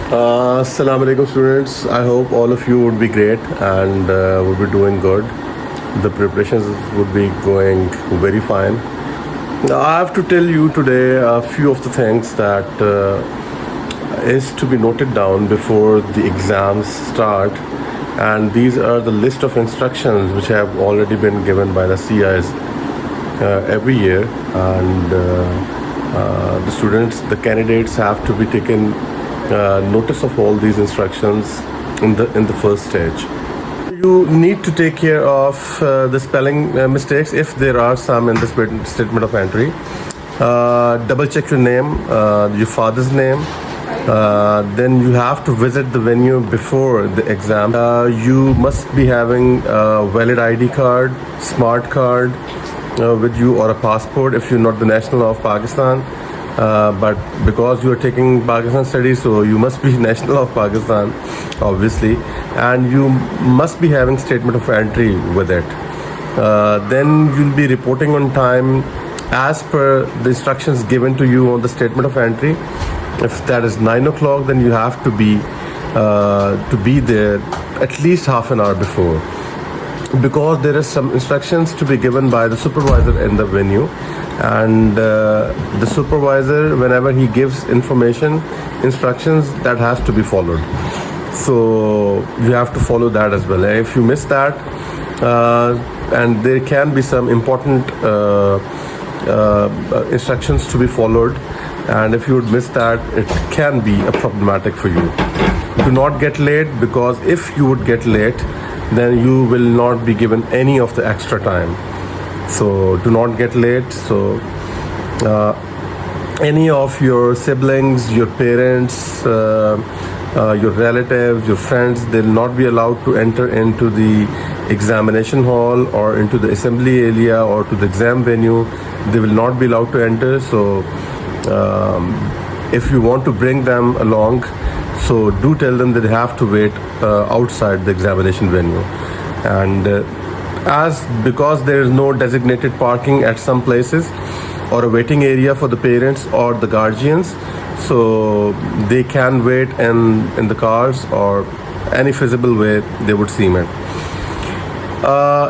Assalamu alaikum students. I hope all of you would be great and would be doing good. The preparations would be going very fine. Now, I have to tell you today a few of the things that is to be noted down before the exams start, and these are the list of instructions which have already been given by the CAIES every year, and the students, the candidates have to be taken notice of all these instructions in the first stage. You need to take care of the spelling mistakes if there are some in the statement of entry. Double check your name, your father's name. Then you have to visit the venue before the exam. You must be having a valid ID card, smart card with you, or a passport if you're not the national of Pakistan. But because you are taking Pakistan studies, so you must be national of Pakistan, obviously, and you must be having statement of entry with it. Then you'll be reporting on time as per the instructions given to you on the statement of entry. If that is 9 o'clock, then you have to be there at least half an hour before, because there is some instructions to be given by the supervisor in the venue, and the supervisor, whenever he gives instructions, that has to be followed. So you have to follow that as well. If you miss that, and there can be some important instructions to be followed, and if you would miss that, it can be a problematic for you. Do not get late, because if you would get late, then you will not be given any of the extra time. So do not get late. So any of your siblings, your parents, your relatives, your friends, they'll not be allowed to enter into the examination hall or into the assembly area or to the exam venue. They will not be allowed to enter. So if you want to bring them along, so do tell them that they have to wait outside the examination venue. And because there is no designated parking at some places, or a waiting area for the parents or the guardians, so they can wait in the cars or any feasible way they would seem it.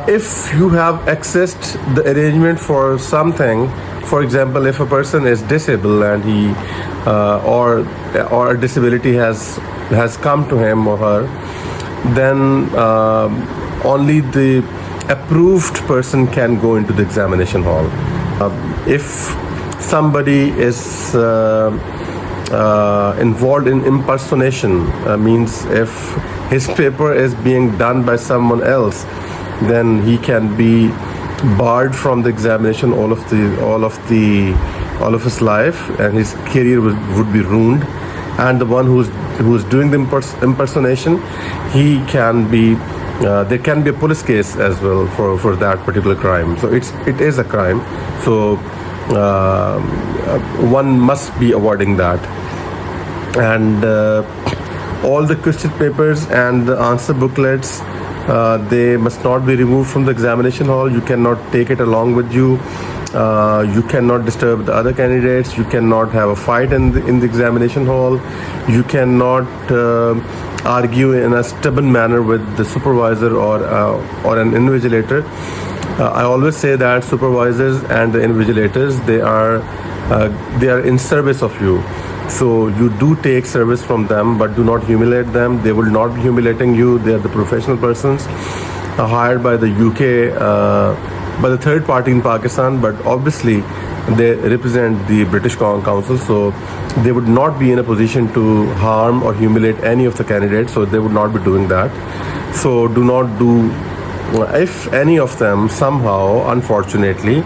If you have accessed the arrangement for something, for example, if a person is disabled and he or a disability has come to him or her, then only the approved person can go into the examination hall. If somebody is involved in impersonation, means if his paper is being done by someone else, then he can be barred from the examination all of his life, and his career would be ruined. And the one who's doing the impersonation, he can be there can be a police case as well for that particular crime. So it is a crime. So one must be avoiding that. And all the question papers and the answer booklets, they must not be removed from the examination hall. You cannot take it along with you. You cannot disturb the other candidates. You cannot have a fight in the examination hall. You cannot argue in a stubborn manner with the supervisor or an invigilator. I always say that supervisors and the invigilators, they are in service of you. So you do take service from them, but do not humiliate them. They will not be humiliating you. They are the professional persons hired by the UK, by the third party in Pakistan, but obviously they represent the British Council, so they would not be in a position to harm or humiliate any of the candidates, so they would not be doing that. So do not do, if any of them somehow, unfortunately,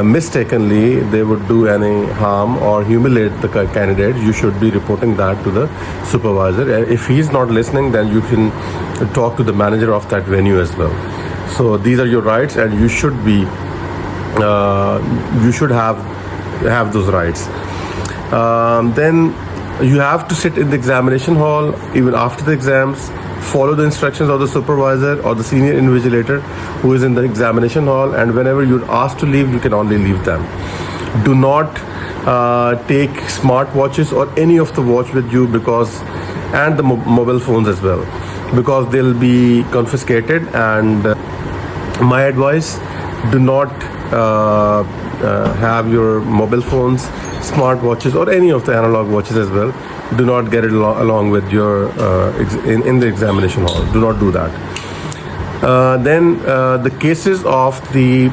mistakenly, they would do any harm or humiliate the candidate, you should be reporting that to the supervisor. If he's not listening, then you can talk to the manager of that venue as well. So these are your rights, and you should be you should have those rights. Then you have to sit in the examination hall even after the exams. Follow the instructions of the supervisor or the senior invigilator who is in the examination hall, and whenever you're asked to leave, you can only leave them. Do not take smart watches or any of the watch with you, because and the mobile phones as well, because they'll be confiscated. And my advice, do not have your mobile phones, smart watches, or any of the analog watches as well. Do not get it along with your in the examination hall. Do not do that. Then the cases of the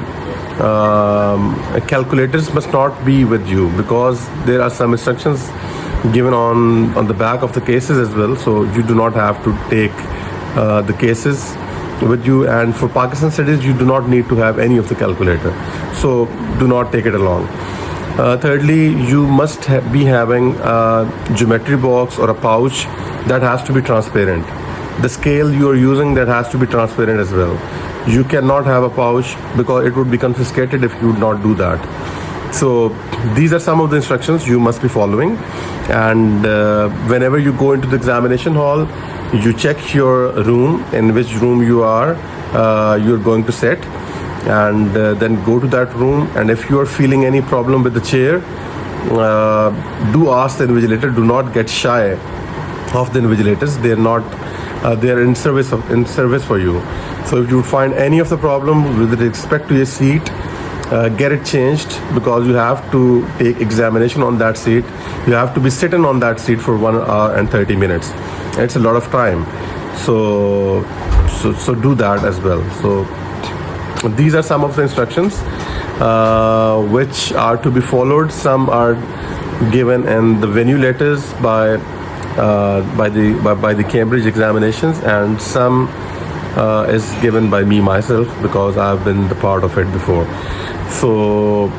calculators must not be with you, because there are some instructions given on the back of the cases as well. So you do not have to take the cases with you. And for Pakistan studies, you do not need to have any of the calculator, so do not take it along. Thirdly, you must be having a geometry box or a pouch that has to be transparent. The scale you are using, that has to be transparent as well. You cannot have a pouch, because it would be confiscated if you would not do that. So these are some of the instructions you must be following. And whenever you go into the examination hall, you check your room, in which room you're going to sit, and then go to that room. And if you are feeling any problem with the chair, do ask the invigilator. Do not get shy of the invigilators. They're in service for you. So if you find any of the problem with respect to your seat, get it changed, because you have to take examination on that seat. You have to be sitting on that seat for 1 hour and 30 minutes. It's a lot of time. So do that as well. So these are some of the instructions which are to be followed. Some are given in the venue letters by the Cambridge examinations, and some is given by me myself, because I've been the part of it before. So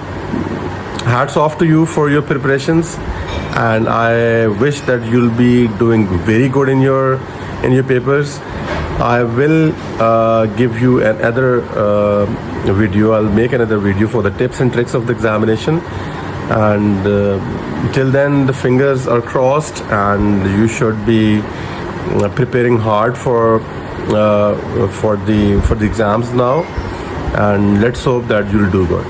hats off to you for your preparations, and I wish that you'll be doing very good in your papers. I will give you another video. I'll make another video for the tips and tricks of the examination. And till then, the fingers are crossed, and you should be preparing hard for the exams now. And let's hope that you'll do good.